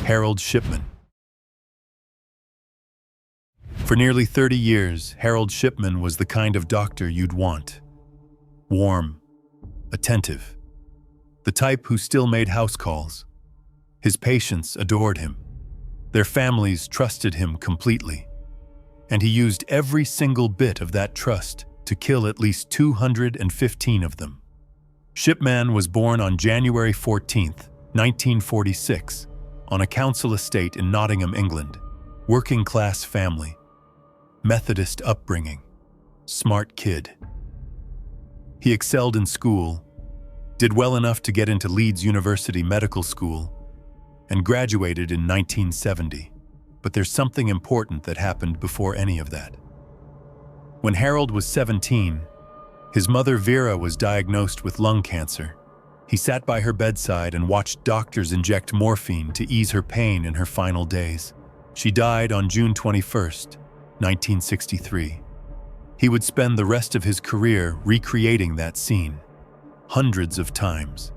Harold Shipman. For nearly 30 years, Harold Shipman was the kind of doctor you'd want. Warm, attentive, the type who still made house calls. His patients adored him. Their families trusted him completely. And he used every single bit of that trust to kill at least 215 of them. Shipman was born on January 14, 1946, on a council estate in Nottingham, England. Working-class family, Methodist upbringing, smart kid. He excelled in school, did well enough to get into Leeds University Medical School, and graduated in 1970. But there's something important that happened before any of that. When Harold was 17, his mother Vera was diagnosed with lung cancer. He sat by her bedside and watched doctors inject morphine to ease her pain in her final days. She died on June 21, 1963. He would spend the rest of his career recreating that scene, hundreds of times.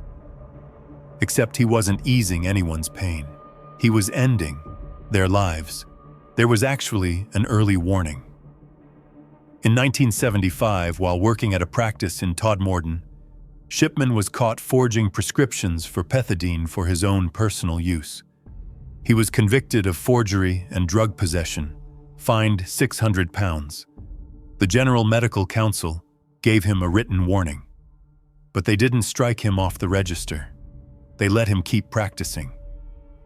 Except he wasn't easing anyone's pain. He was ending their lives. There was actually an early warning. In 1975, while working at a practice in Todmorden, Shipman was caught forging prescriptions for pethidine for his own personal use. He was convicted of forgery and drug possession, fined £600. The General Medical Council gave him a written warning. But they didn't strike him off the register. They let him keep practicing.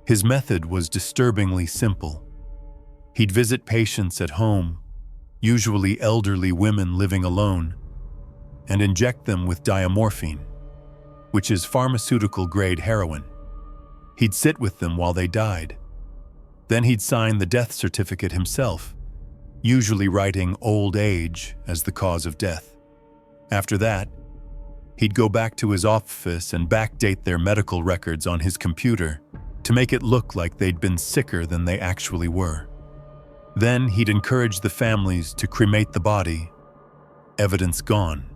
His method was disturbingly simple. He'd visit patients at home, usually elderly women living alone, and inject them with diamorphine, which is pharmaceutical-grade heroin. He'd sit with them while they died. Then he'd sign the death certificate himself, usually writing old age as the cause of death. After that, he'd go back to his office and backdate their medical records on his computer to make it look like they'd been sicker than they actually were. Then he'd encourage the families to cremate the body. Evidence gone.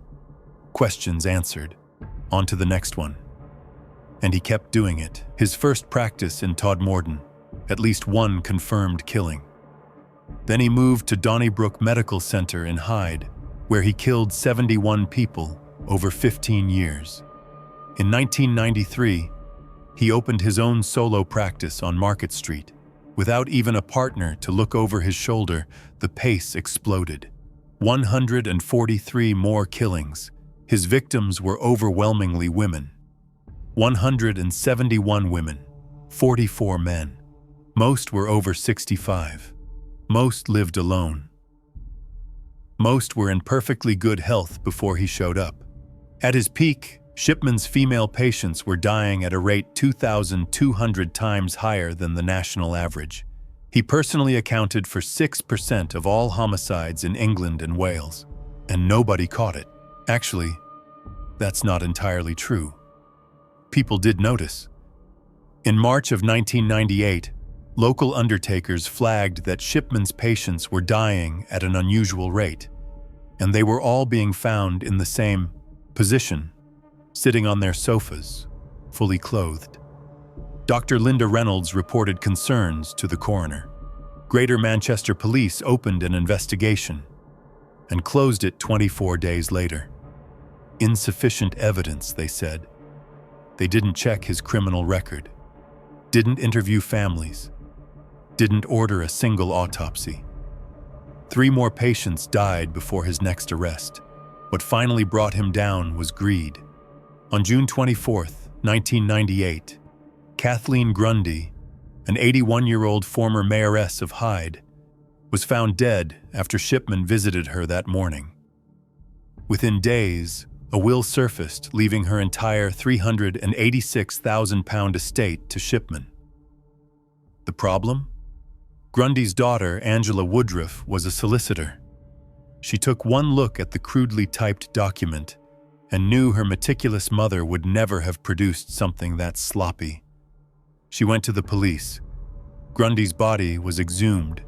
Questions answered. On to the next one. And he kept doing it. His first practice in Todmorden, at least one confirmed killing. Then he moved to Donnybrook Medical Center in Hyde, where he killed 71 people over 15 years. In 1993, he opened his own solo practice on Market Street. Without even a partner to look over his shoulder, the pace exploded. 143 more killings. His victims were overwhelmingly women. 171 women, 44 men. Most were over 65. Most lived alone. Most were in perfectly good health before he showed up. At his peak, Shipman's female patients were dying at a rate 2,200 times higher than the national average. He personally accounted for 6% of all homicides in England and Wales, and nobody caught it. Actually, that's not entirely true. People did notice. In March of 1998, local undertakers flagged that Shipman's patients were dying at an unusual rate, and they were all being found in the same position, sitting on their sofas, fully clothed. Dr. Linda Reynolds reported concerns to the coroner. Greater Manchester Police opened an investigation and closed it 24 days later. Insufficient evidence, they said. They didn't check his criminal record, didn't interview families, didn't order a single autopsy. 3 more patients died before his next arrest. What finally brought him down was greed. On June 24, 1998, Kathleen Grundy, an 81-year-old former mayoress of Hyde, was found dead after Shipman visited her that morning. Within days, a will surfaced, leaving her entire £386,000 estate to Shipman. The problem? Grundy's daughter, Angela Woodruff, was a solicitor. She took one look at the crudely typed document and knew her meticulous mother would never have produced something that sloppy. She went to the police. Grundy's body was exhumed.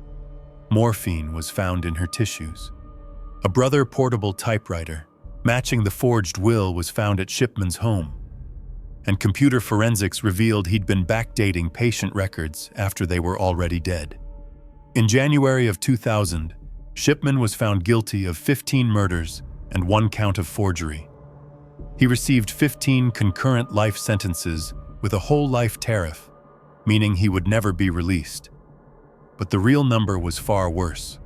Morphine was found in her tissues. A Brother portable typewriter, matching the forged will, was found at Shipman's home. and computer forensics revealed he'd been backdating patient records after they were already dead. In January of 2000, Shipman was found guilty of 15 murders and 1 count of forgery. He received 15 concurrent life sentences with a whole life tariff, meaning he would never be released. But the real number was far worse.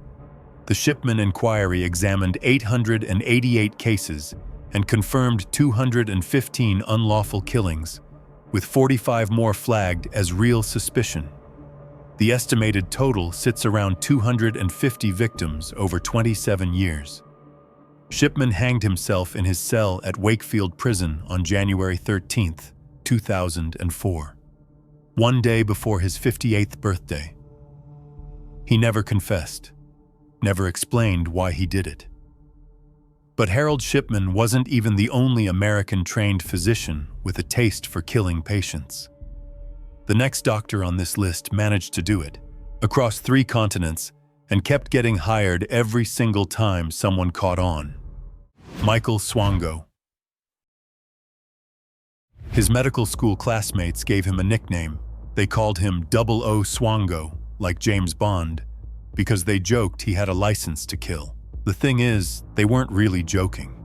The Shipman inquiry examined 888 cases and confirmed 215 unlawful killings, with 45 more flagged as real suspicion. The estimated total sits around 250 victims over 27 years. Shipman hanged himself in his cell at Wakefield Prison on January 13, 2004, one day before his 58th birthday. He never confessed, never explained why he did it. But Harold Shipman wasn't even the only American-trained physician with a taste for killing patients. The next doctor on this list managed to do it, across 3 continents, and kept getting hired every single time someone caught on. Michael Swango. His medical school classmates gave him a nickname. They called him 00 Swango, like James Bond, because they joked he had a license to kill. The thing is, they weren't really joking.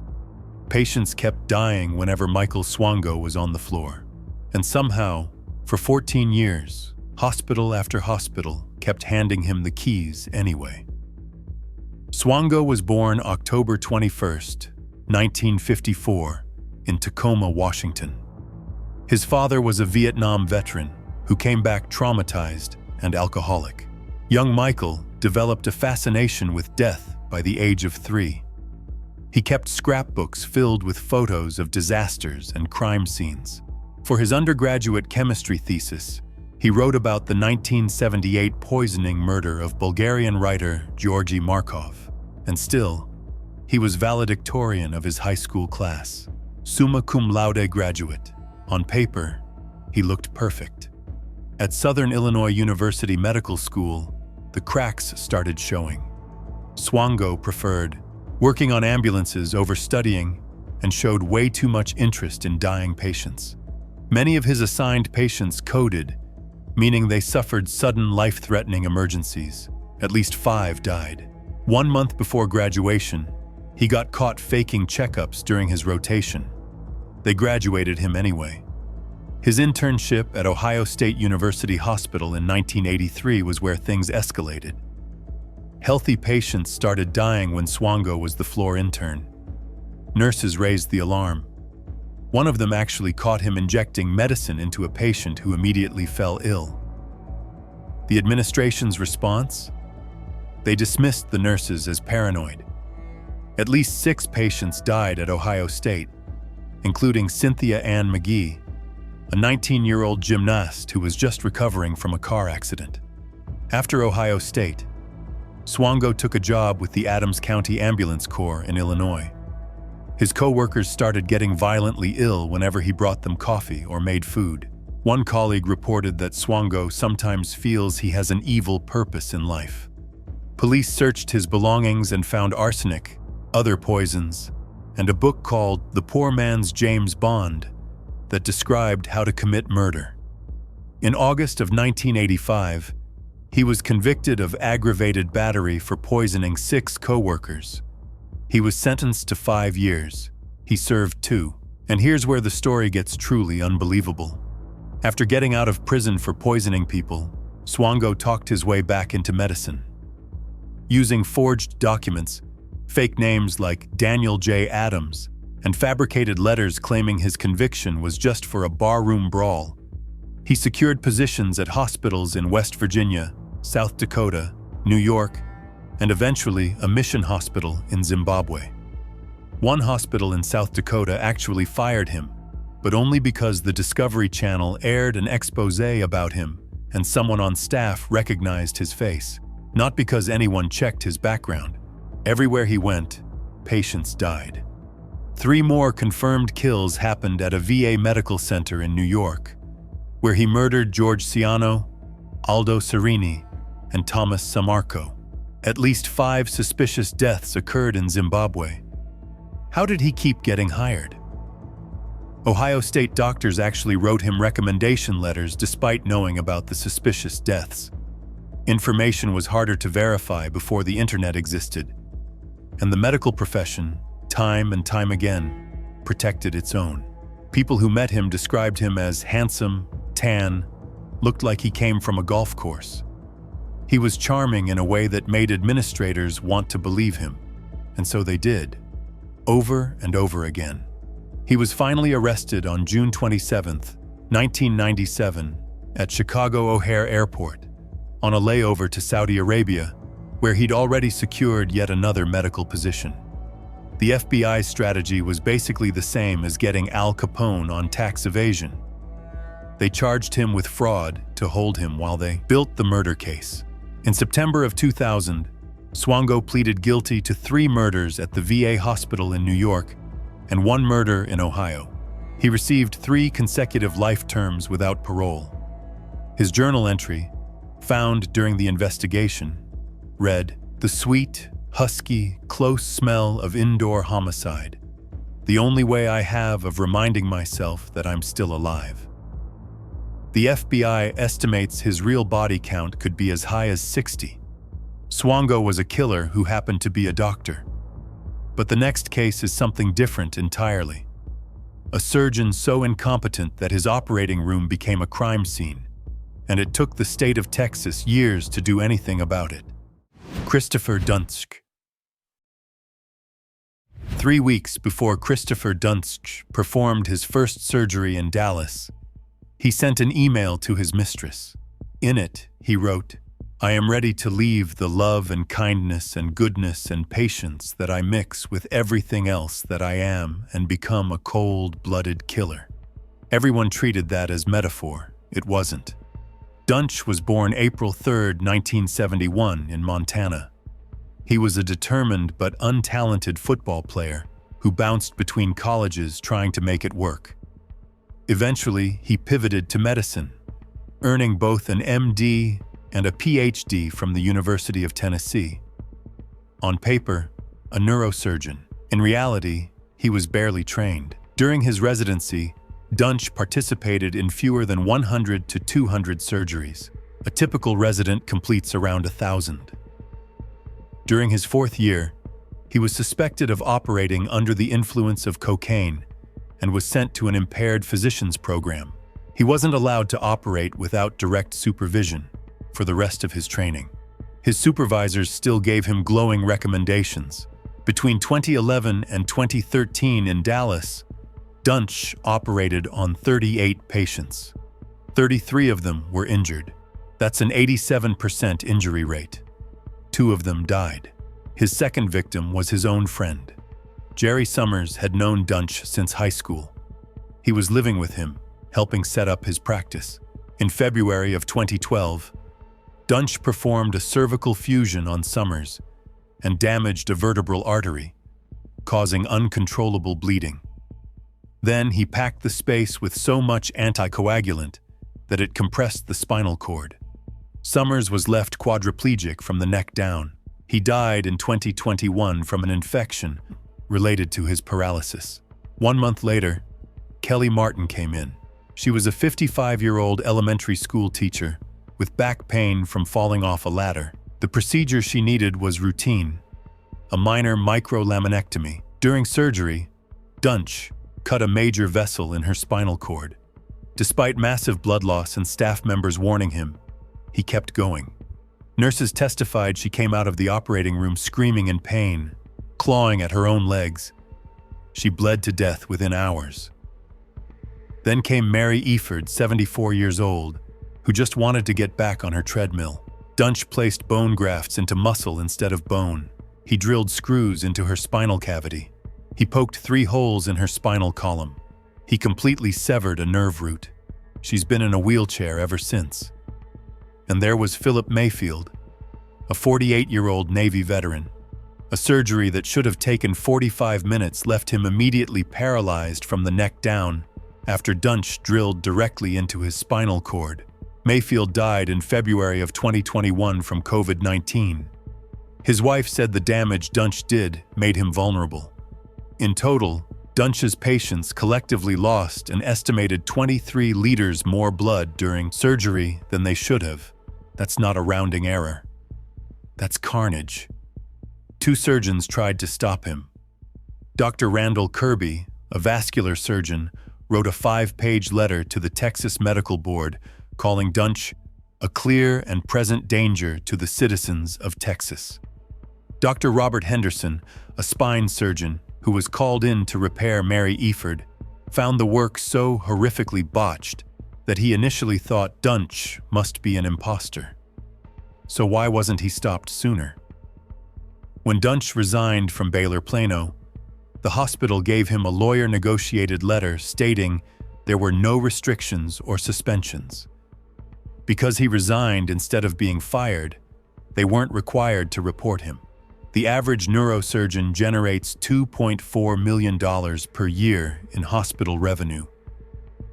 Patients kept dying whenever Michael Swango was on the floor. And somehow, for 14 years, hospital after hospital kept handing him the keys anyway. Swango was born October 21, 1954, in Tacoma, Washington. His father was a Vietnam veteran who came back traumatized and alcoholic. Young Michael developed a fascination with death by the age of 3. He kept scrapbooks filled with photos of disasters and crime scenes. For his undergraduate chemistry thesis, he wrote about the 1978 poisoning murder of Bulgarian writer Georgy Markov. And still, he was valedictorian of his high school class, summa cum laude graduate. On paper, he looked perfect. At Southern Illinois University Medical School, the cracks started showing. Swango preferred working on ambulances over studying and showed way too much interest in dying patients. Many of his assigned patients coded, meaning they suffered sudden life-threatening emergencies. At least 5 died. 1 month before graduation, he got caught faking checkups during his rotation. They graduated him anyway. His internship at Ohio State University Hospital in 1983 was where things escalated. Healthy patients started dying when Swango was the floor intern. Nurses raised the alarm. One of them actually caught him injecting medicine into a patient who immediately fell ill. The administration's response? They dismissed the nurses as paranoid. At least 6 patients died at Ohio State, including Cynthia Ann McGee, a 19-year-old gymnast who was just recovering from a car accident. After Ohio State, Swango took a job with the Adams County Ambulance Corps in Illinois. His co-workers started getting violently ill whenever he brought them coffee or made food. One colleague reported that Swango sometimes feels he has an evil purpose in life. Police searched his belongings and found arsenic, other poisons, and a book called The Poor Man's James Bond that described how to commit murder. In August of 1985, he was convicted of aggravated battery for poisoning 6 co-workers. He was sentenced to 5 years. He served 2. And here's where the story gets truly unbelievable. After getting out of prison for poisoning people, Swango talked his way back into medicine. Using forged documents, fake names like Daniel J. Adams, and fabricated letters claiming his conviction was just for a barroom brawl, he secured positions at hospitals in West Virginia, South Dakota, New York, and eventually a mission hospital in Zimbabwe. One hospital in South Dakota actually fired him, but only because the Discovery Channel aired an expose about him and someone on staff recognized his face, not because anyone checked his background. Everywhere he went, patients died. 3 more confirmed kills happened at a VA medical center in New York, where he murdered George Ciano, Aldo Serini, and Thomas Samarco. At least 5 suspicious deaths occurred in Zimbabwe. How did he keep getting hired? Ohio State doctors actually wrote him recommendation letters despite knowing about the suspicious deaths. Information was harder to verify before the internet existed, and the medical profession, time and time again, protected its own. People who met him described him as handsome, tan, looked like he came from a golf course. He was charming in a way that made administrators want to believe him, and so they did, over and over again. He was finally arrested on June 27, 1997, at Chicago O'Hare Airport, on a layover to Saudi Arabia, where he'd already secured yet another medical position. The FBI's strategy was basically the same as getting Al Capone on tax evasion. They charged him with fraud to hold him while they built the murder case. In September of 2000, Swango pleaded guilty to 3 murders at the VA hospital in New York and 1 murder in Ohio. He received 3 consecutive life terms without parole. His journal entry, found during the investigation, read, "The sweet, husky, close smell of indoor homicide. The only way I have of reminding myself that I'm still alive." The FBI estimates his real body count could be as high as 60. Swango was a killer who happened to be a doctor. But the next case is something different entirely. A surgeon so incompetent that his operating room became a crime scene, and it took the state of Texas years to do anything about it. Christopher Dunst. 3 weeks before Christopher Dunst performed his first surgery in Dallas, he sent an email to his mistress. In it, he wrote, "I am ready to leave the love and kindness and goodness and patience that I mix with everything else that I am and become a cold-blooded killer." Everyone treated that as metaphor. It wasn't. Dunst was born April 3, 1971, in Montana. He was a determined but untalented football player who bounced between colleges trying to make it work. Eventually, he pivoted to medicine, earning both an MD and a PhD from the University of Tennessee. On paper, a neurosurgeon. In reality, he was barely trained. During his residency, Dunst participated in fewer than 100 to 200 surgeries. A typical resident completes around 1,000. During his 4th year, he was suspected of operating under the influence of cocaine and was sent to an impaired physicians program. He wasn't allowed to operate without direct supervision for the rest of his training. His supervisors still gave him glowing recommendations. Between 2011 and 2013 in Dallas, Dunst operated on 38 patients. 33 of them were injured. That's an 87% injury rate. 2 of them died. His second victim was his own friend. Jerry Summers had known Dunst since high school. He was living with him, helping set up his practice. In February of 2012, Dunst performed a cervical fusion on Summers and damaged a vertebral artery, causing uncontrollable bleeding. Then he packed the space with so much anticoagulant that it compressed the spinal cord. Summers was left quadriplegic from the neck down. He died in 2021 from an infection related to his paralysis. 1 month later, Kelly Martin came in. She was a 55-year-old elementary school teacher with back pain from falling off a ladder. The procedure she needed was routine, a minor microlaminectomy. During surgery, Dunst cut a major vessel in her spinal cord. Despite massive blood loss and staff members warning him, he kept going. Nurses testified she came out of the operating room screaming in pain, clawing at her own legs. She bled to death within hours. Then came Mary Eford, 74 years old, who just wanted to get back on her treadmill. Dunst placed bone grafts into muscle instead of bone. He drilled screws into her spinal cavity. He poked 3 holes in her spinal column. He completely severed a nerve root. She's been in a wheelchair ever since. And there was Philip Mayfield, a 48-year-old Navy veteran. A surgery that should have taken 45 minutes left him immediately paralyzed from the neck down after Dunst drilled directly into his spinal cord. Mayfield died in February of 2021 from COVID-19. His wife said the damage Dunst did made him vulnerable. In total, Dunch's patients collectively lost an estimated 23 liters more blood during surgery than they should have. That's not a rounding error. That's carnage. 2 surgeons tried to stop him. Dr. Randall Kirby, a vascular surgeon, wrote a 5-page letter to the Texas Medical Board calling Dunch a clear and present danger to the citizens of Texas. Dr. Robert Henderson, a spine surgeon who was called in to repair Mary Eford, found the work so horrifically botched that he initially thought Dunch must be an imposter. So why wasn't he stopped sooner? When Dunch resigned from Baylor Plano, the hospital gave him a lawyer-negotiated letter stating there were no restrictions or suspensions. Because he resigned instead of being fired, they weren't required to report him. The average neurosurgeon generates $2.4 million per year in hospital revenue,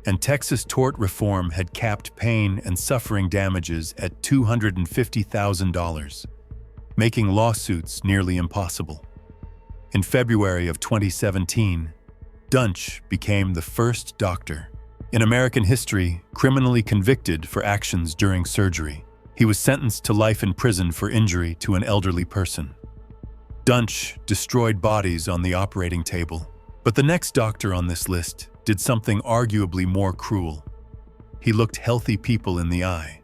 and Texas tort reform had capped pain and suffering damages at $250,000, making lawsuits nearly impossible. In February of 2017, Dunch became the first doctor in American history criminally convicted for actions during surgery. He was sentenced to life in prison for injury to an elderly person. Dunch destroyed bodies on the operating table, but the next doctor on this list did something arguably more cruel. He looked healthy people in the eye,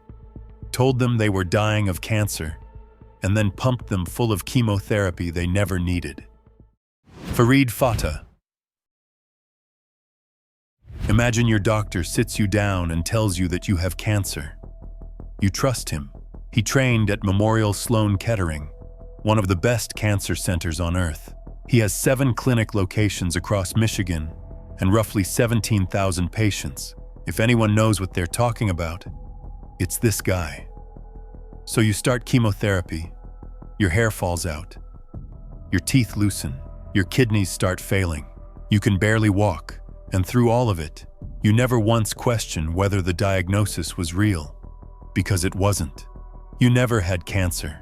told them they were dying of cancer, and then pumped them full of chemotherapy they never needed. Fareed Fatah. Imagine your doctor sits you down and tells you that you have cancer. You trust him. He trained at Memorial Sloan Kettering, one of the best cancer centers on earth. He has 7 clinic locations across Michigan and roughly 17,000 patients. If anyone knows what they're talking about, it's this guy. So you start chemotherapy, your hair falls out, your teeth loosen, your kidneys start failing, you can barely walk, and through all of it, you never once question whether the diagnosis was real, because it wasn't. You never had cancer.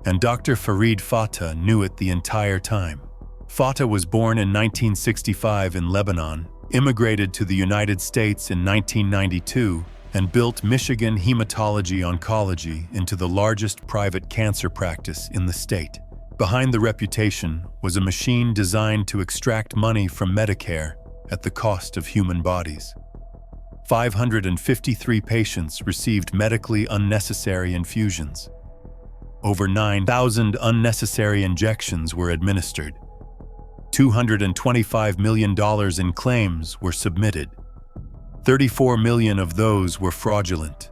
And Dr. Fareed Fatah knew it the entire time. Fatah was born in 1965 in Lebanon, immigrated to the United States in 1992, and built Michigan Hematology Oncology into the largest private cancer practice in the state. Behind the reputation was a machine designed to extract money from Medicare at the cost of human bodies. 553 patients received medically unnecessary infusions. Over 9,000 unnecessary injections were administered. $225 million in claims were submitted. 34 million of those were fraudulent.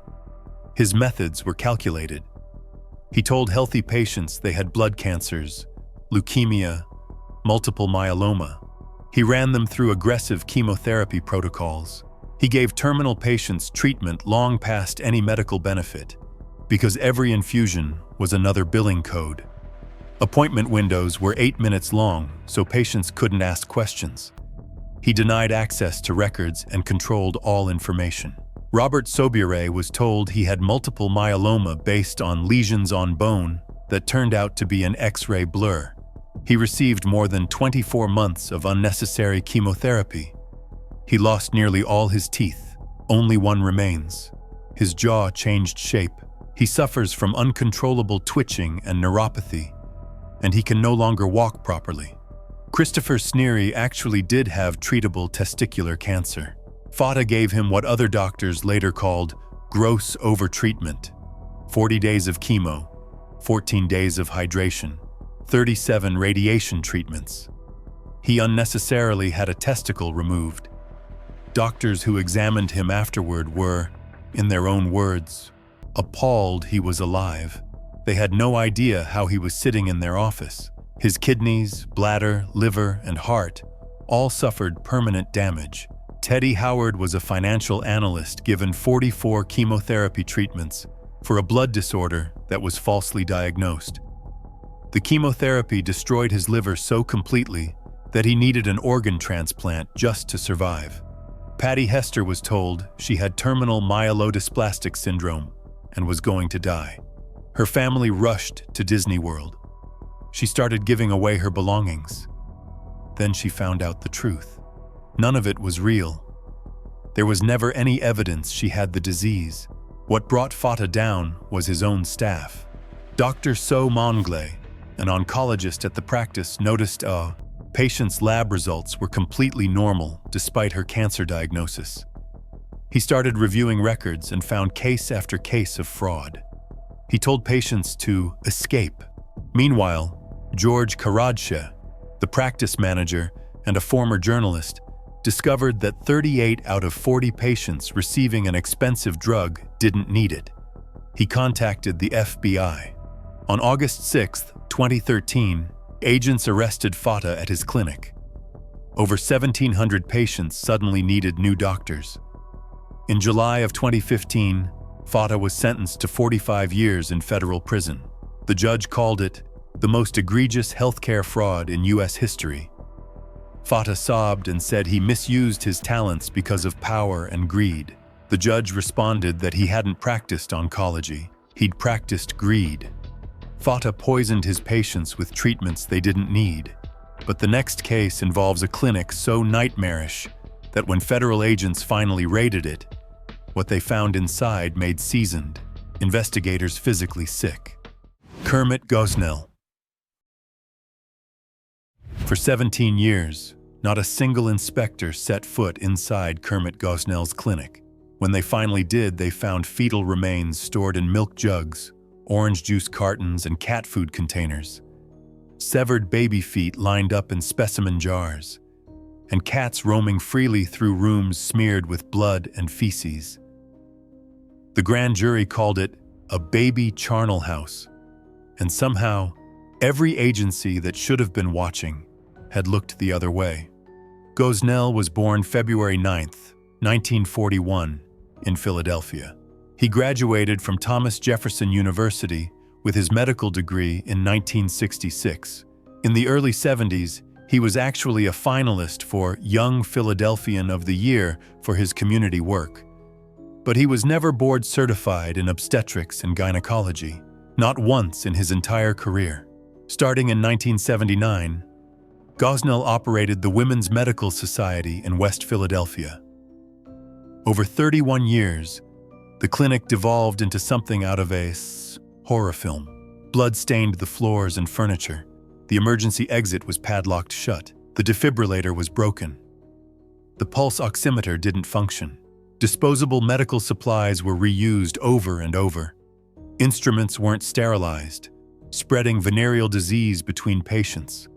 His methods were calculated. He told healthy patients they had blood cancers, leukemia, multiple myeloma. He ran them through aggressive chemotherapy protocols. He gave terminal patients treatment long past any medical benefit, because every infusion was another billing code. Appointment windows were 8 minutes long, so patients couldn't ask questions. He denied access to records and controlled all information. Robert Sobieray was told he had multiple myeloma based on lesions on bone that turned out to be an X-ray blur. He received more than 24 months of unnecessary chemotherapy. He lost nearly all his teeth. Only one remains. His jaw changed shape. He suffers from uncontrollable twitching and neuropathy, and he can no longer walk properly. Christopher Sneary actually did have treatable testicular cancer. Fatah gave him what other doctors later called gross overtreatment. 40 days of chemo, 14 days of hydration, 37 radiation treatments. He unnecessarily had a testicle removed. Doctors who examined him afterward were, in their own words, appalled he was alive. They had no idea how he was sitting in their office. His kidneys, bladder, liver, and heart all suffered permanent damage. Teddy Howard was a financial analyst given 44 chemotherapy treatments for a blood disorder that was falsely diagnosed. The chemotherapy destroyed his liver so completely that he needed an organ transplant just to survive. Patty Hester was told she had terminal myelodysplastic syndrome and was going to die. Her family rushed to Disney World. She started giving away her belongings. Then she found out the truth. None of it was real. There was never any evidence she had the disease. What brought Fata down was his own staff. Dr. So Mongle, an oncologist at the practice, noticed a patient's lab results were completely normal despite her cancer diagnosis. He started reviewing records and found case after case of fraud. He told patients to escape. Meanwhile, George Karadse, the practice manager and a former journalist, discovered that 38 out of 40 patients receiving an expensive drug didn't need it. He contacted the FBI. On August 6, 2013, agents arrested Fata at his clinic. Over 1,700 patients suddenly needed new doctors. In July of 2015, Fata was sentenced to 45 years in federal prison. The judge called it the most egregious healthcare fraud in U.S. history. Fata sobbed and said he misused his talents because of power and greed. The judge responded that he hadn't practiced oncology, he'd practiced greed. Fata poisoned his patients with treatments they didn't need. But the next case involves a clinic so nightmarish that when federal agents finally raided it, what they found inside made seasoned investigators physically sick. Kermit Gosnell. For 17 years, not a single inspector set foot inside Kermit Gosnell's clinic. When they finally did, they found fetal remains stored in milk jugs, orange juice cartons, and cat food containers. Severed baby feet lined up in specimen jars, and cats roaming freely through rooms smeared with blood and feces. The grand jury called it a baby charnel house, and somehow, every agency that should have been watching had looked the other way. Gosnell was born February 9, 1941, in Philadelphia. He graduated from Thomas Jefferson University with his medical degree in 1966. In the early 70s, he was actually a finalist for Young Philadelphian of the Year for his community work. But he was never board certified in obstetrics and gynecology, not once in his entire career. Starting in 1979, Gosnell operated the Women's Medical Society in West Philadelphia. Over 31 years, the clinic devolved into something out of a horror film. Blood stained the floors and furniture. The emergency exit was padlocked shut. The defibrillator was broken. The pulse oximeter didn't function. Disposable medical supplies were reused over and over. Instruments weren't sterilized, spreading venereal disease between patients.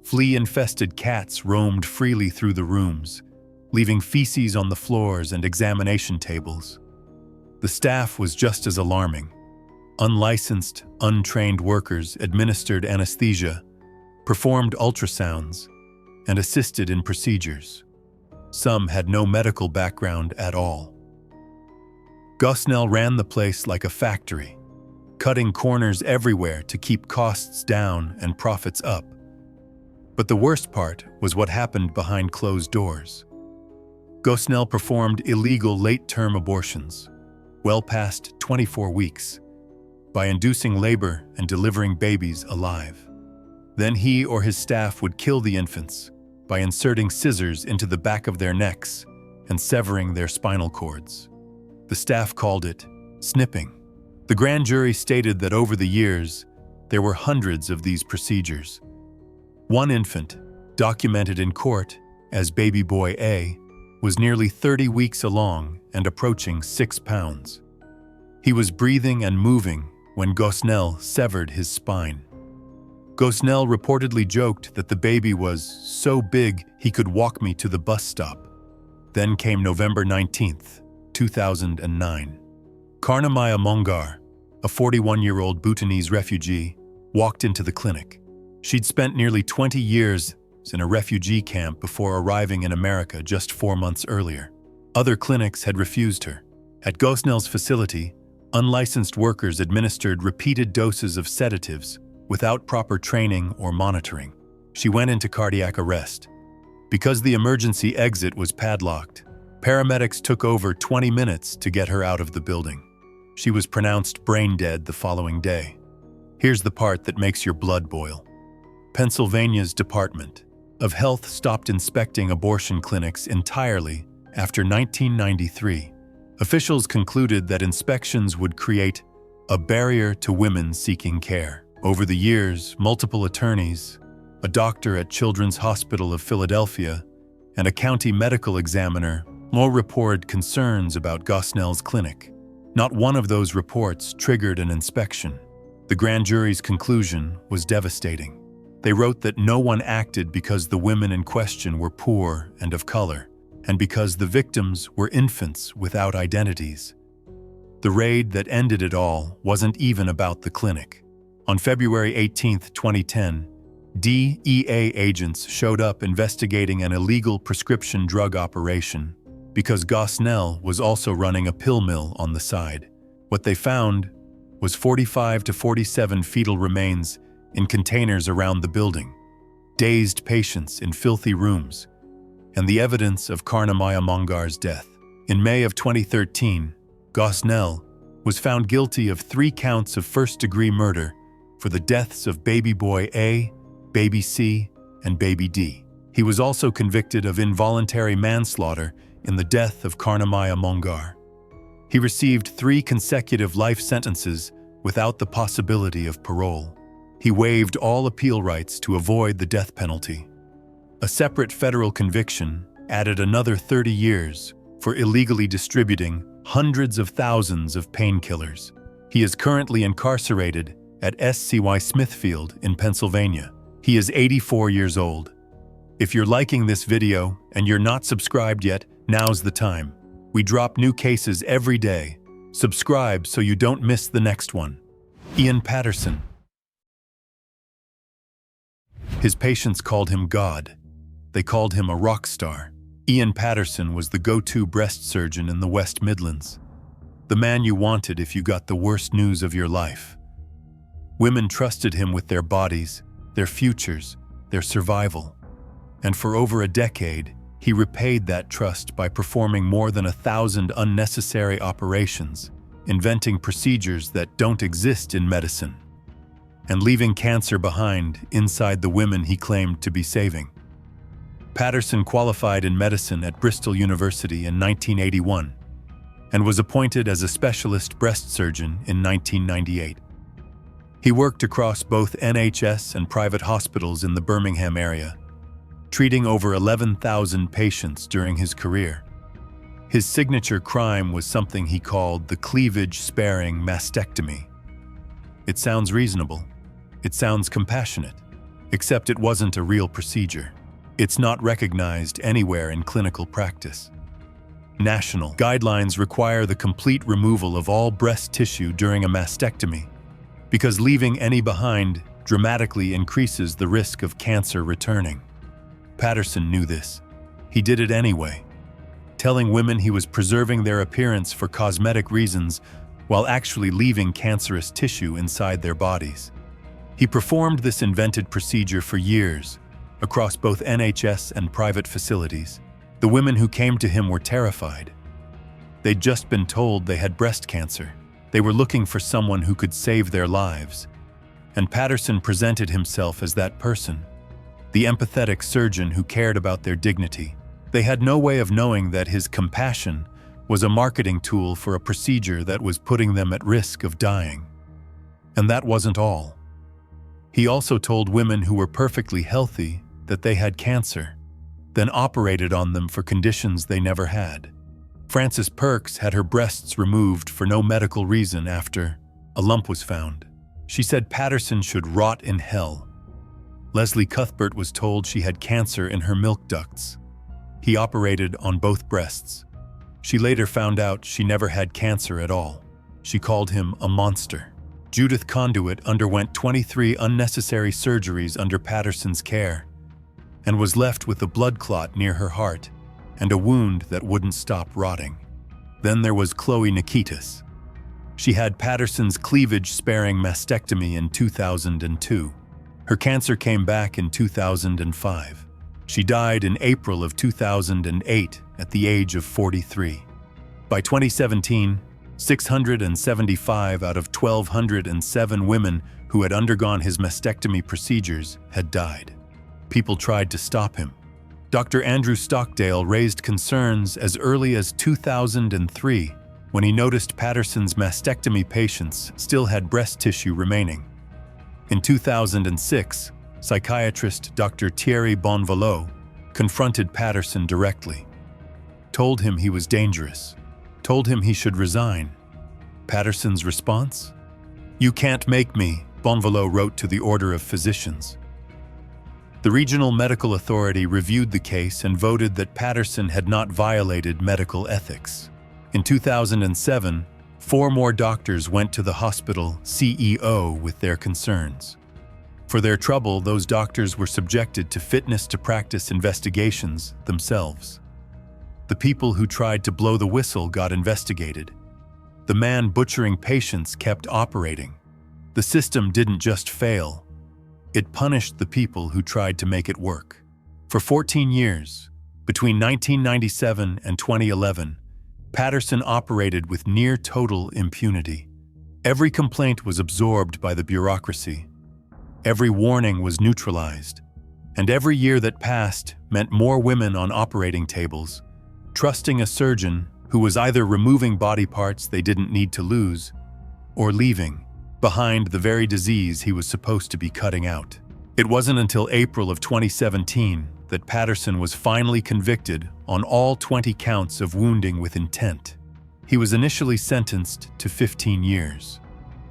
Flea-infested cats roamed freely through the rooms, leaving feces on the floors and examination tables. The staff was just as alarming. Unlicensed, untrained workers administered anesthesia, performed ultrasounds, and assisted in procedures. Some had no medical background at all. Gosnell ran the place like a factory, cutting corners everywhere to keep costs down and profits up. But the worst part was what happened behind closed doors. Gosnell performed illegal late-term abortions, well past 24 weeks, by inducing labor and delivering babies alive. Then he or his staff would kill the infants by inserting scissors into the back of their necks and severing their spinal cords. The staff called it snipping. The grand jury stated that over the years, there were hundreds of these procedures. One infant, documented in court as baby boy A, was nearly 30 weeks along and approaching 6 pounds. He was breathing and moving when Gosnell severed his spine. Gosnell reportedly joked that the baby was so big he could walk me to the bus stop. Then came November 19, 2009. Karnamaya Mongar, a 41-year-old Bhutanese refugee, walked into the clinic. She'd spent nearly 20 years in a refugee camp before arriving in America just 4 months earlier. Other clinics had refused her. At Gosnell's facility, unlicensed workers administered repeated doses of sedatives without proper training or monitoring. She went into cardiac arrest. Because the emergency exit was padlocked, paramedics took over 20 minutes to get her out of the building. She was pronounced brain dead the following day. Here's the part that makes your blood boil. Pennsylvania's Department of Health stopped inspecting abortion clinics entirely after 1993. Officials concluded that inspections would create a barrier to women seeking care. Over the years, multiple attorneys, a doctor at Children's Hospital of Philadelphia, and a county medical examiner all reported concerns about Gosnell's clinic. Not one of those reports triggered an inspection. The grand jury's conclusion was devastating. They wrote that no one acted because the women in question were poor and of color, and because the victims were infants without identities. The raid that ended it all wasn't even about the clinic. On February 18, 2010, DEA agents showed up investigating an illegal prescription drug operation because Gosnell was also running a pill mill on the side. What they found was 45 to 47 fetal remains in containers around the building, dazed patients in filthy rooms, and the evidence of Karnamaya Mongar's death. In May of 2013, Gosnell was found guilty of 3 counts of first-degree murder for the deaths of baby boy A, baby C, and baby D. He was also convicted of involuntary manslaughter in the death of Karnamaya Mongar. He received 3 consecutive life sentences without the possibility of parole. He waived all appeal rights to avoid the death penalty. A separate federal conviction added another 30 years for illegally distributing hundreds of thousands of painkillers. He is currently incarcerated at SCY Smithfield in Pennsylvania. He is 84 years old. If you're liking this video and you're not subscribed yet, now's the time. We drop new cases every day. Subscribe so you don't miss the next one. Ian Patterson. His patients called him God. They called him a rock star. Ian Patterson was the go-to breast surgeon in the West Midlands. The man you wanted if you got the worst news of your life. Women trusted him with their bodies, their futures, their survival. And for over a decade, he repaid that trust by performing more than 1,000 unnecessary operations, inventing procedures that don't exist in medicine, and leaving cancer behind inside the women he claimed to be saving. Patterson qualified in medicine at Bristol University in 1981 and was appointed as a specialist breast surgeon in 1998. He worked across both NHS and private hospitals in the Birmingham area, treating over 11,000 patients during his career. His signature crime was something he called the cleavage-sparing mastectomy. It sounds reasonable. It sounds compassionate, except it wasn't a real procedure. It's not recognized anywhere in clinical practice. National guidelines require the complete removal of all breast tissue during a mastectomy because leaving any behind dramatically increases the risk of cancer returning. Patterson knew this. He did it anyway, telling women he was preserving their appearance for cosmetic reasons while actually leaving cancerous tissue inside their bodies. He performed this invented procedure for years, across both NHS and private facilities. The women who came to him were terrified. They'd just been told they had breast cancer. They were looking for someone who could save their lives. And Patterson presented himself as that person, the empathetic surgeon who cared about their dignity. They had no way of knowing that his compassion was a marketing tool for a procedure that was putting them at risk of dying. And that wasn't all. He also told women who were perfectly healthy that they had cancer, then operated on them for conditions they never had. Frances Perks had her breasts removed for no medical reason after a lump was found. She said Patterson should rot in hell. Leslie Cuthbert was told she had cancer in her milk ducts. He operated on both breasts. She later found out she never had cancer at all. She called him a monster. Judith Conduit underwent 23 unnecessary surgeries under Patterson's care and was left with a blood clot near her heart and a wound that wouldn't stop rotting. Then there was Chloe Nikitas. She had Patterson's cleavage-sparing mastectomy in 2002. Her cancer came back in 2005. She died in April of 2008 at the age of 43. By 2017, 675 out of 1,207 women who had undergone his mastectomy procedures had died. People tried to stop him. Dr. Andrew Stockdale raised concerns as early as 2003 when he noticed Patterson's mastectomy patients still had breast tissue remaining. In 2006, psychiatrist Dr. Thierry Bonvalot confronted Patterson directly, told him he was dangerous, told him he should resign. Patterson's response? "You can't make me," Bonvalot wrote to the Order of Physicians. The Regional Medical Authority reviewed the case and voted that Patterson had not violated medical ethics. In 2007, 4 more doctors went to the hospital CEO with their concerns. For their trouble, those doctors were subjected to fitness to practice investigations themselves. The people who tried to blow the whistle got investigated. The man butchering patients kept operating. The system didn't just fail. It punished the people who tried to make it work. For 14 years, between 1997 and 2011, Patterson operated with near total impunity. Every complaint was absorbed by the bureaucracy. Every warning was neutralized. And every year that passed meant more women on operating tables, trusting a surgeon who was either removing body parts they didn't need to lose or leaving behind the very disease he was supposed to be cutting out. It wasn't until April of 2017 that Patterson was finally convicted on all 20 counts of wounding with intent. He was initially sentenced to 15 years.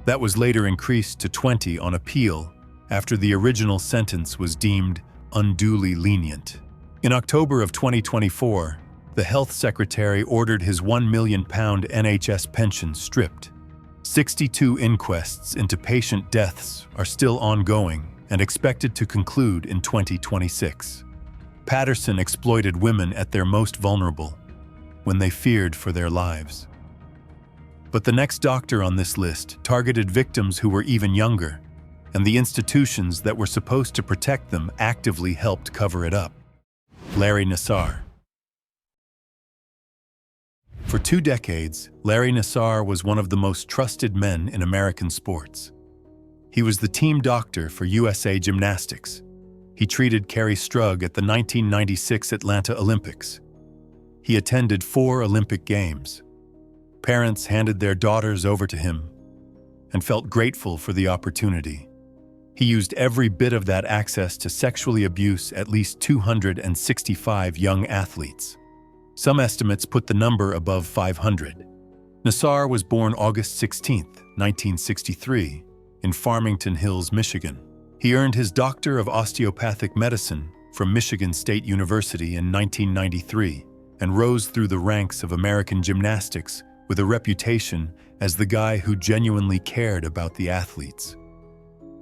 That was later increased to 20 on appeal after the original sentence was deemed unduly lenient. In October of 2024, the Health Secretary ordered his £1 million NHS pension stripped. 62 inquests into patient deaths are still ongoing and expected to conclude in 2026. Patterson exploited women at their most vulnerable, when they feared for their lives. But the next doctor on this list targeted victims who were even younger, and the institutions that were supposed to protect them actively helped cover it up. Larry Nassar. For 2 decades, Larry Nassar was one of the most trusted men in American sports. He was the team doctor for USA Gymnastics. He treated Kerri Strug at the 1996 Atlanta Olympics. He attended 4 Olympic Games. Parents handed their daughters over to him and felt grateful for the opportunity. He used every bit of that access to sexually abuse at least 265 young athletes. Some estimates put the number above 500. Nassar was born August 16, 1963, in Farmington Hills, Michigan. He earned his Doctor of Osteopathic Medicine from Michigan State University in 1993 and rose through the ranks of American gymnastics with a reputation as the guy who genuinely cared about the athletes.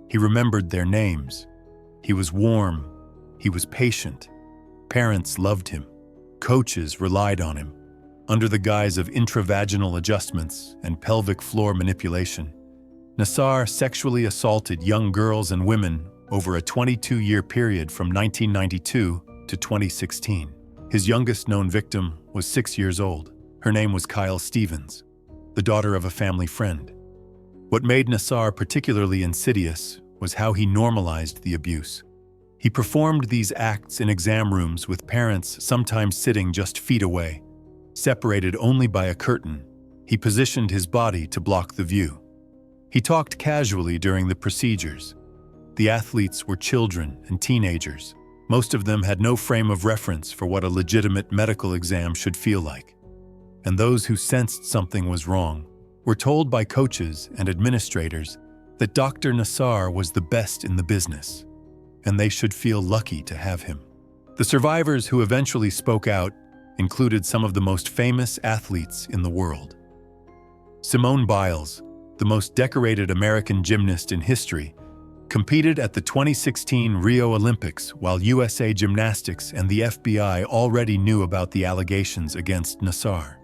He remembered their names. He was warm. He was patient. Parents loved him. Coaches relied on him. Under the guise of intravaginal adjustments and pelvic floor manipulation, Nassar sexually assaulted young girls and women over a 22-year period from 1992 to 2016. His youngest known victim was 6 years old. Her name was Kyle Stevens, the daughter of a family friend. What made Nassar particularly insidious was how he normalized the abuse. He performed these acts in exam rooms with parents sometimes sitting just feet away. Separated only by a curtain, he positioned his body to block the view. He talked casually during the procedures. The athletes were children and teenagers. Most of them had no frame of reference for what a legitimate medical exam should feel like. And those who sensed something was wrong were told by coaches and administrators that Dr. Nassar was the best in the business, and they should feel lucky to have him. The survivors who eventually spoke out included some of the most famous athletes in the world. Simone Biles, the most decorated American gymnast in history, competed at the 2016 Rio Olympics while USA Gymnastics and the FBI already knew about the allegations against Nassar.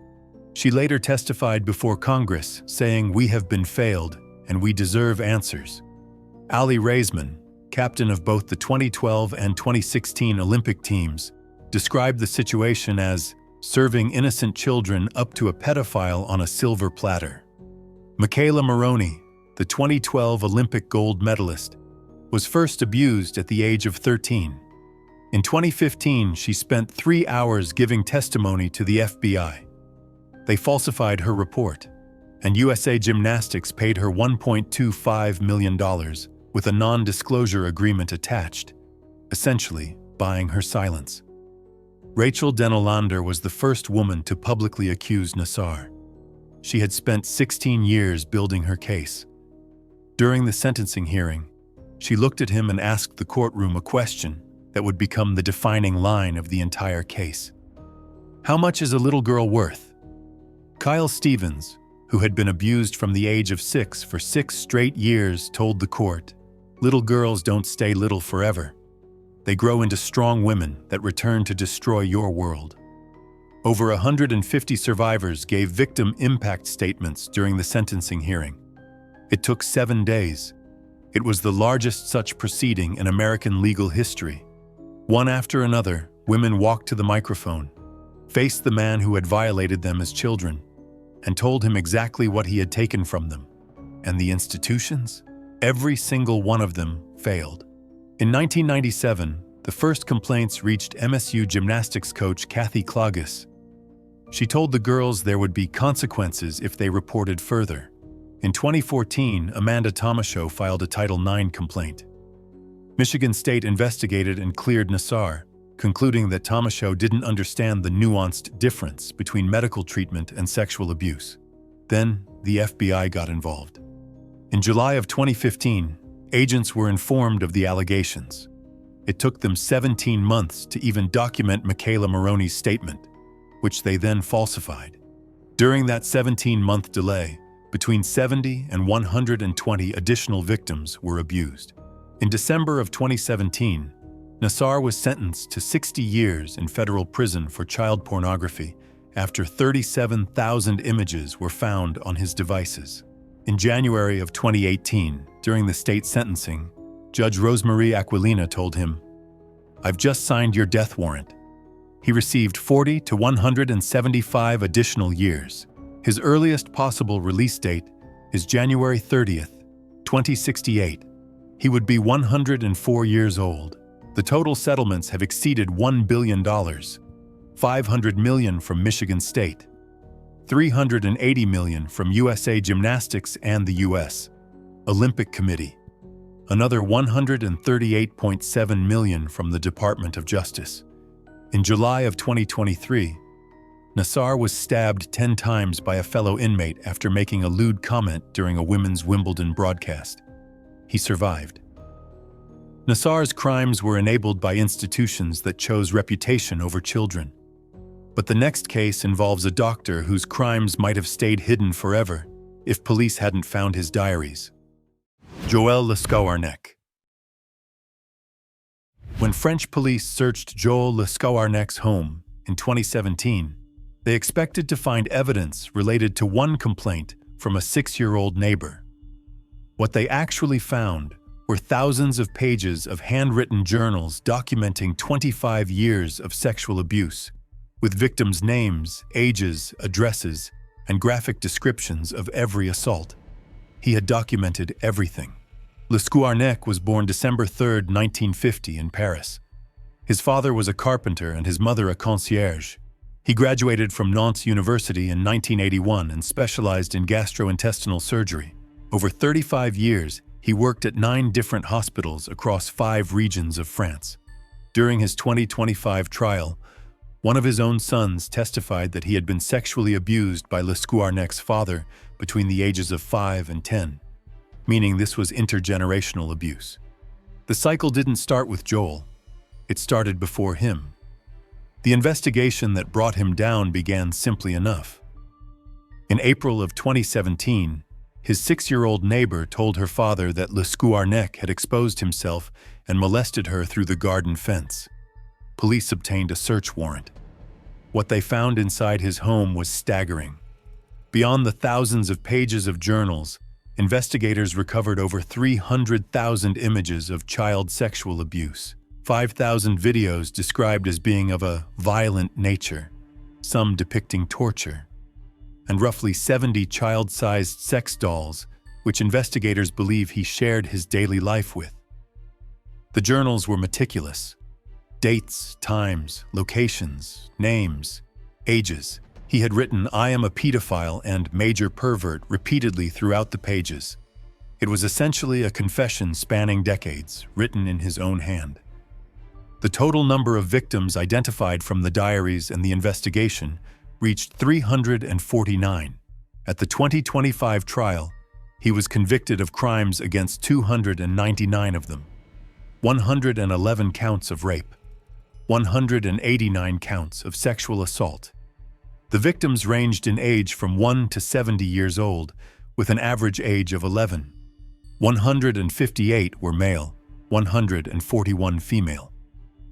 She later testified before Congress, saying, "We have been failed, and we deserve answers." Ali Raisman, captain of both the 2012 and 2016 Olympic teams, described the situation as serving innocent children up to a pedophile on a silver platter. Michaela Maroney, the 2012 Olympic gold medalist, was first abused at the age of 13. In 2015, she spent 3 hours giving testimony to the FBI. They falsified her report, and USA Gymnastics paid her $1.25 million with a non-disclosure agreement attached, essentially buying her silence. Rachel Denolander was the first woman to publicly accuse Nassar. She had spent 16 years building her case. During the sentencing hearing, she looked at him and asked the courtroom a question that would become the defining line of the entire case. How much is a little girl worth? Kyle Stevens, who had been abused from the age of 6 for 6 straight years, told the court, "Little girls don't stay little forever. They grow into strong women that return to destroy your world." Over 150 survivors gave victim impact statements during the sentencing hearing. It took 7 days. It was the largest such proceeding in American legal history. One after another, women walked to the microphone, faced the man who had violated them as children, and told him exactly what he had taken from them. And the institutions? Every single one of them failed. In 1997, the first complaints reached MSU gymnastics coach Kathy Klages. She told the girls there would be consequences if they reported further. In 2014, Amanda Tomashow filed a Title IX complaint. Michigan State investigated and cleared Nassar, concluding that Tomashow didn't understand the nuanced difference between medical treatment and sexual abuse. Then, the FBI got involved. In July of 2015, agents were informed of the allegations. It took them 17 months to even document Michaela Maroney's statement, which they then falsified. During that 17-month delay, between 70 and 120 additional victims were abused. In December of 2017, Nassar was sentenced to 60 years in federal prison for child pornography after 37,000 images were found on his devices. In January of 2018, during the state sentencing, Judge Rosemarie Aquilina told him, "I've just signed your death warrant." He received 40 to 175 additional years. His earliest possible release date is January 30th, 2068. He would be 104 years old. The total settlements have exceeded $1 billion, $500 million from Michigan State, $380 million from USA Gymnastics and the U.S. Olympic Committee, another $138.7 million from the Department of Justice. In July of 2023, Nassar was stabbed 10 times by a fellow inmate after making a lewd comment during a women's Wimbledon broadcast. He survived. Nassar's crimes were enabled by institutions that chose reputation over children. But the next case involves a doctor whose crimes might have stayed hidden forever if police hadn't found his diaries. Joël Lescouarnec. When French police searched Joël Lescouarnec's home in 2017, they expected to find evidence related to one complaint from a 6-year-old neighbor. What they actually found were thousands of pages of handwritten journals documenting 25 years of sexual abuse, with victims' names, ages, addresses, and graphic descriptions of every assault. He had documented everything. Lescouarnec was born December 3, 1950, in Paris. His father was a carpenter and his mother a concierge. He graduated from Nantes University in 1981 and specialized in gastrointestinal surgery. Over 35 years, he worked at 9 different hospitals across 5 regions of France. During his 2025 trial, one of his own sons testified that he had been sexually abused by Lescouarnec's father between the ages of 5 and 10, meaning this was intergenerational abuse. The cycle didn't start with Joel. It started before him. The investigation that brought him down began simply enough. In April of 2017, his 6-year-old neighbor told her father that Lescouarnec had exposed himself and molested her through the garden fence. Police obtained a search warrant. What they found inside his home was staggering. Beyond the thousands of pages of journals, investigators recovered over 300,000 images of child sexual abuse, 5,000 videos described as being of a violent nature, some depicting torture, and roughly 70 child-sized sex dolls, which investigators believe he shared his daily life with. The journals were meticulous. Dates, times, locations, names, ages. He had written "I am a pedophile" and "major pervert" repeatedly throughout the pages. It was essentially a confession spanning decades, written in his own hand. The total number of victims identified from the diaries and the investigation reached 349. At the 2025 trial, he was convicted of crimes against 299 of them, 111 counts of rape, 189 counts of sexual assault. The victims ranged in age from 1 to 70 years old, with an average age of 11. 158 were male, 141 female.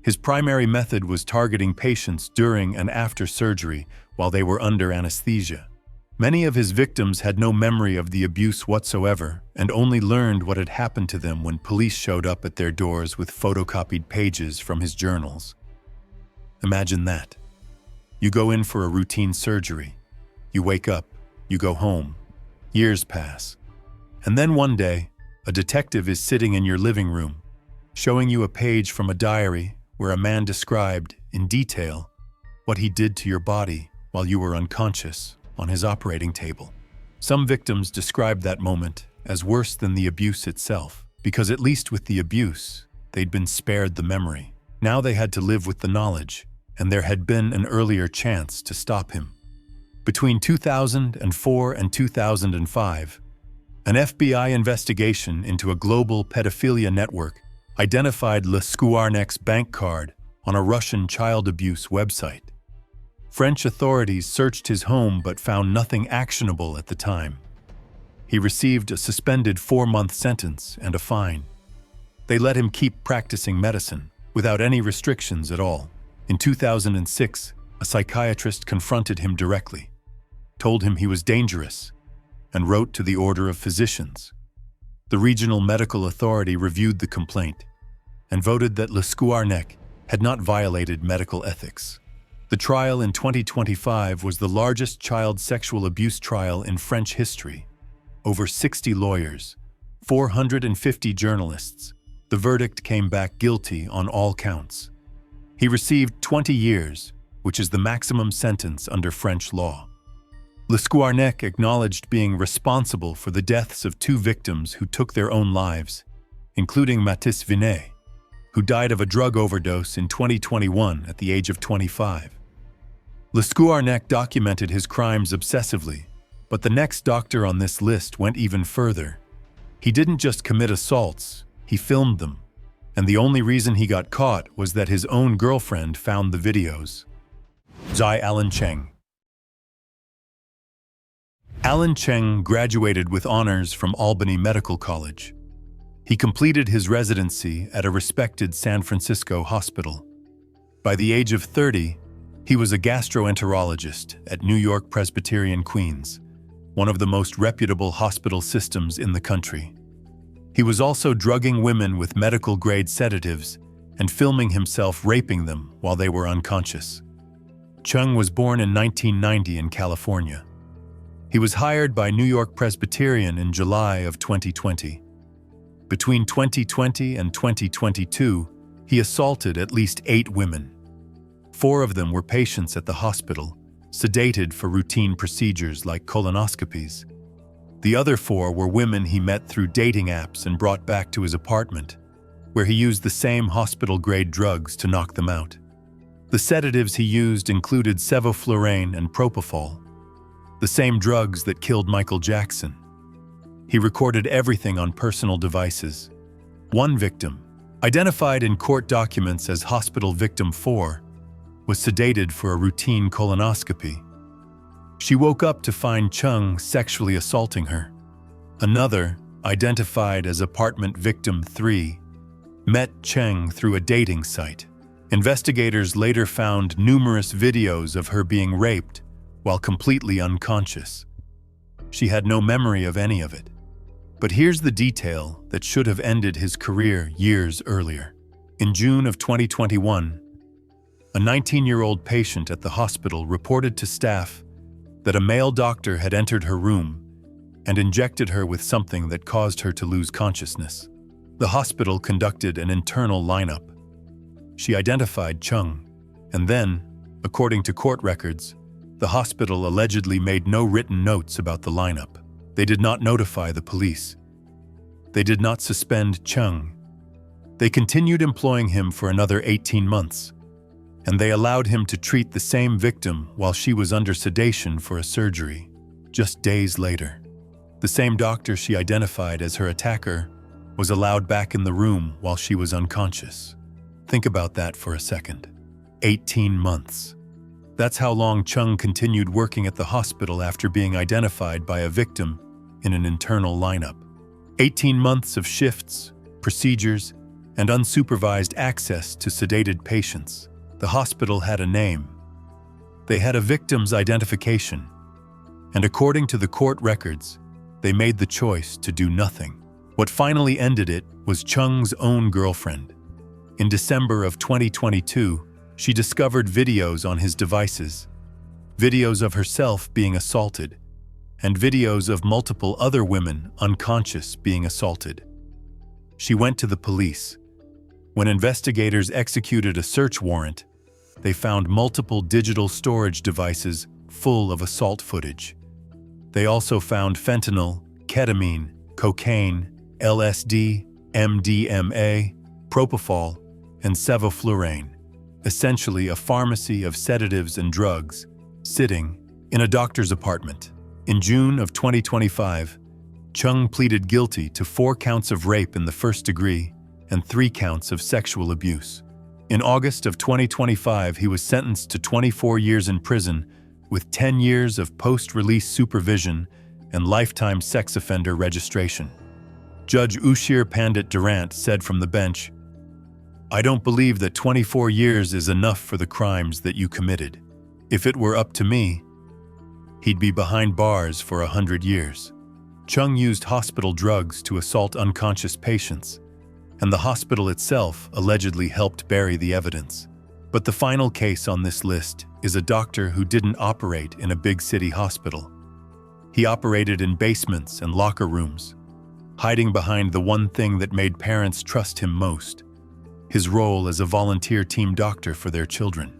His primary method was targeting patients during and after surgery while they were under anesthesia. Many of his victims had no memory of the abuse whatsoever and only learned what had happened to them when police showed up at their doors with photocopied pages from his journals. Imagine that. You go in for a routine surgery. You wake up. You go home. Years pass. And then one day, a detective is sitting in your living room, showing you a page from a diary where a man described, in detail, what he did to your body while you were unconscious on his operating table. Some victims described that moment as worse than the abuse itself, because at least with the abuse, they'd been spared the memory. Now they had to live with the knowledge, and there had been an earlier chance to stop him. Between 2004 and 2005, an FBI investigation into a global pedophilia network identified Le Skouarnek's bank card on a Russian child abuse website. French authorities searched his home but found nothing actionable at the time. He received a suspended 4-month sentence and a fine. They let him keep practicing medicine without any restrictions at all. In 2006, a psychiatrist confronted him directly, told him he was dangerous, and wrote to the Order of Physicians. The regional medical authority reviewed the complaint and voted that Le Skouarnek had not violated medical ethics. The trial in 2025 was the largest child sexual abuse trial in French history. Over 60 lawyers, 450 journalists. The verdict came back guilty on all counts. He received 20 years, which is the maximum sentence under French law. Le Skouarnek acknowledged being responsible for the deaths of 2 victims who took their own lives, including Mathis Vinet, who died of a drug overdose in 2021 at the age of 25. Le Skouarnek documented his crimes obsessively, but the next doctor on this list went even further. He didn't just commit assaults, he filmed them, and the only reason he got caught was that his own girlfriend found the videos. Zai Alan Cheng. Alan Cheng graduated with honors from Albany Medical College. He completed his residency at a respected San Francisco hospital. By the age of 30, he was a gastroenterologist at New York Presbyterian Queens, one of the most reputable hospital systems in the country. He was also drugging women with medical-grade sedatives and filming himself raping them while they were unconscious. Chung was born in 1990 in California. He was hired by New York Presbyterian in July of 2020. Between 2020 and 2022, he assaulted at least 8 women. 4 of them were patients at the hospital, sedated for routine procedures like colonoscopies. The other 4 were women he met through dating apps and brought back to his apartment, where he used the same hospital-grade drugs to knock them out. The sedatives he used included sevoflurane and propofol, the same drugs that killed Michael Jackson. He recorded everything on personal devices. One victim, identified in court documents as Hospital Victim 4, was sedated for a routine colonoscopy. She woke up to find Chung sexually assaulting her. Another, identified as Apartment Victim 3, met Cheng through a dating site. Investigators later found numerous videos of her being raped while completely unconscious. She had no memory of any of it. But here's the detail that should have ended his career years earlier. In June of 2021, a 19-year-old patient at the hospital reported to staff that a male doctor had entered her room and injected her with something that caused her to lose consciousness. The hospital conducted an internal lineup. She identified Chung, and then, according to court records, the hospital allegedly made no written notes about the lineup. They did not notify the police. They did not suspend Chung. They continued employing him for another 18 months, and they allowed him to treat the same victim while she was under sedation for a surgery, just days later. The same doctor she identified as her attacker was allowed back in the room while she was unconscious. Think about that for a second. 18 months. That's how long Chung continued working at the hospital after being identified by a victim in an internal lineup. 18 months of shifts, procedures, and unsupervised access to sedated patients. The hospital had a name. They had a victim's identification. And according to the court records, they made the choice to do nothing. What finally ended it was Chung's own girlfriend. In December of 2022, she discovered videos on his devices, videos of herself being assaulted, and videos of multiple other women unconscious being assaulted. She went to the police. When investigators executed a search warrant, they found multiple digital storage devices full of assault footage. They also found fentanyl, ketamine, cocaine, LSD, MDMA, propofol, and sevoflurane, essentially a pharmacy of sedatives and drugs, sitting in a doctor's apartment. In June of 2025, Chung pleaded guilty to 4 counts of rape in the first degree and 3 counts of sexual abuse. In August of 2025, he was sentenced to 24 years in prison with 10 years of post-release supervision and lifetime sex offender registration. Judge Ushir Pandit Durant said from the bench, "I don't believe that 24 years is enough for the crimes that you committed. If it were up to me, he'd be behind bars for 100 years." Chung used hospital drugs to assault unconscious patients, and the hospital itself allegedly helped bury the evidence. But the final case on this list is a doctor who didn't operate in a big city hospital. He operated in basements and locker rooms, hiding behind the one thing that made parents trust him most: his role as a volunteer team doctor for their children.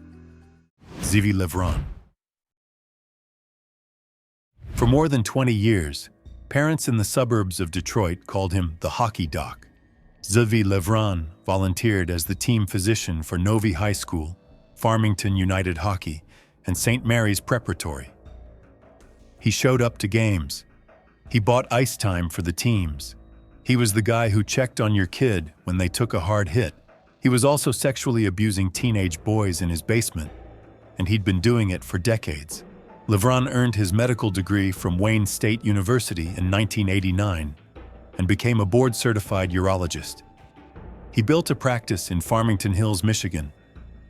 Zvi Levron. For more than 20 years, parents in the suburbs of Detroit called him the hockey doc. Zvi Levron volunteered as the team physician for Novi High School, Farmington United Hockey, and St. Mary's Preparatory. He showed up to games. He bought ice time for the teams. He was the guy who checked on your kid when they took a hard hit. He was also sexually abusing teenage boys in his basement, and he'd been doing it for decades. Levron earned his medical degree from Wayne State University in 1989 and became a board-certified urologist. He built a practice in Farmington Hills, Michigan,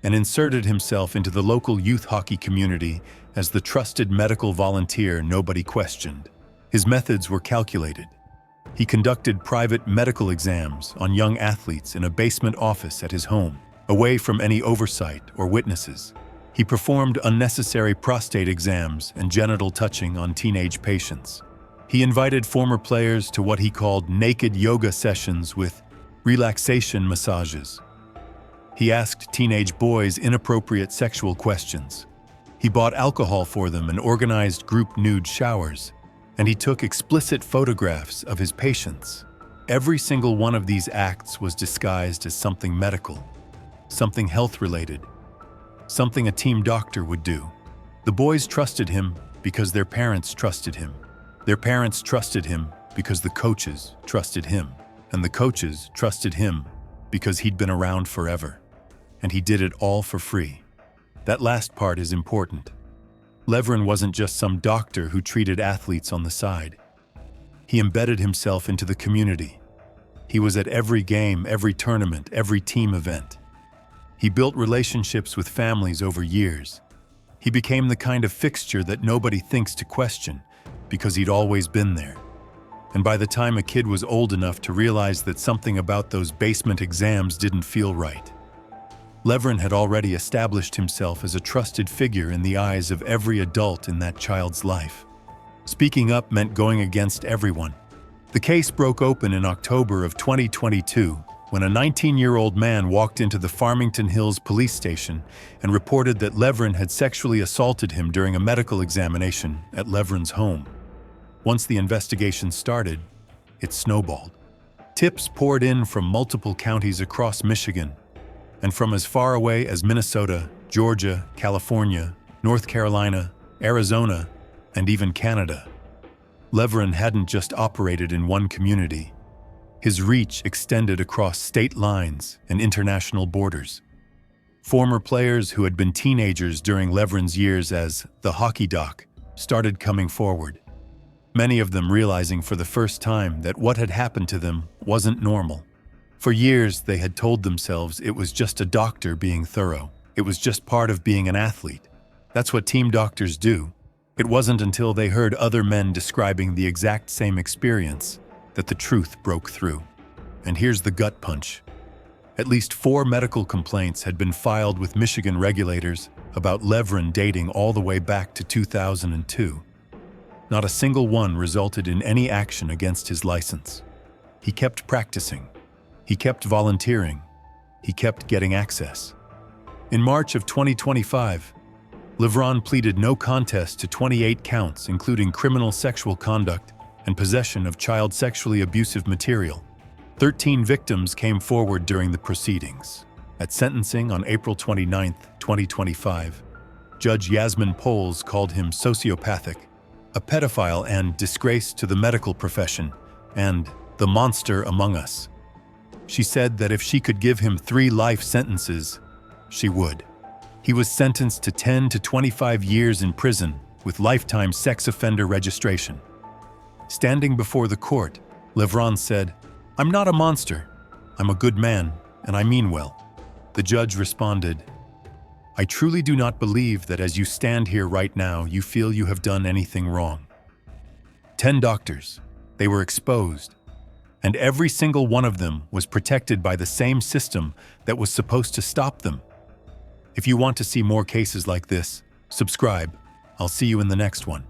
and inserted himself into the local youth hockey community as the trusted medical volunteer nobody questioned. His methods were calculated. He conducted private medical exams on young athletes in a basement office at his home, away from any oversight or witnesses. He performed unnecessary prostate exams and genital touching on teenage patients. He invited former players to what he called naked yoga sessions with relaxation massages. He asked teenage boys inappropriate sexual questions. He bought alcohol for them and organized group nude showers. And he took explicit photographs of his patients. Every single one of these acts was disguised as something medical, something health-related, something a team doctor would do. The boys trusted him because their parents trusted him. Their parents trusted him because the coaches trusted him. And the coaches trusted him because he'd been around forever. And he did it all for free. That last part is important. Levron wasn't just some doctor who treated athletes on the side. He embedded himself into the community. He was at every game, every tournament, every team event. He built relationships with families over years. He became the kind of fixture that nobody thinks to question because he'd always been there. And by the time a kid was old enough to realize that something about those basement exams didn't feel right, Levron had already established himself as a trusted figure in the eyes of every adult in that child's life. Speaking up meant going against everyone. The case broke open in October of 2022 when a 19-year-old man walked into the Farmington Hills police station and reported that Levrin had sexually assaulted him during a medical examination at Levrin's home. Once the investigation started, it snowballed. Tips poured in from multiple counties across Michigan, and from as far away as Minnesota, Georgia, California, North Carolina, Arizona, and even Canada. Levrin hadn't just operated in one community. His reach extended across state lines and international borders. Former players who had been teenagers during Levrin's years as the hockey doc started coming forward, many of them realizing for the first time that what had happened to them wasn't normal. For years, they had told themselves it was just a doctor being thorough. It was just part of being an athlete. That's what team doctors do. It wasn't until they heard other men describing the exact same experience that the truth broke through. And here's the gut punch. At least 4 medical complaints had been filed with Michigan regulators about Levrin dating all the way back to 2002. Not a single one resulted in any action against his license. He kept practicing. He kept volunteering. He kept getting access. In March of 2025, Levrin pleaded no contest to 28 counts, including criminal sexual conduct and possession of child sexually abusive material. 13 victims came forward during the proceedings. At sentencing on April 29, 2025, Judge Yasmin Poles called him sociopathic, a pedophile and disgrace to the medical profession, and the monster among us. She said that if she could give him 3 life sentences, she would. He was sentenced to 10 to 25 years in prison with lifetime sex offender registration. Standing before the court, Levrin said, "I'm not a monster. I'm a good man, and I mean well." The judge responded, "I truly do not believe that as you stand here right now, you feel you have done anything wrong." 10 doctors, they were exposed, and every single one of them was protected by the same system that was supposed to stop them. If you want to see more cases like this, subscribe. I'll see you in the next one.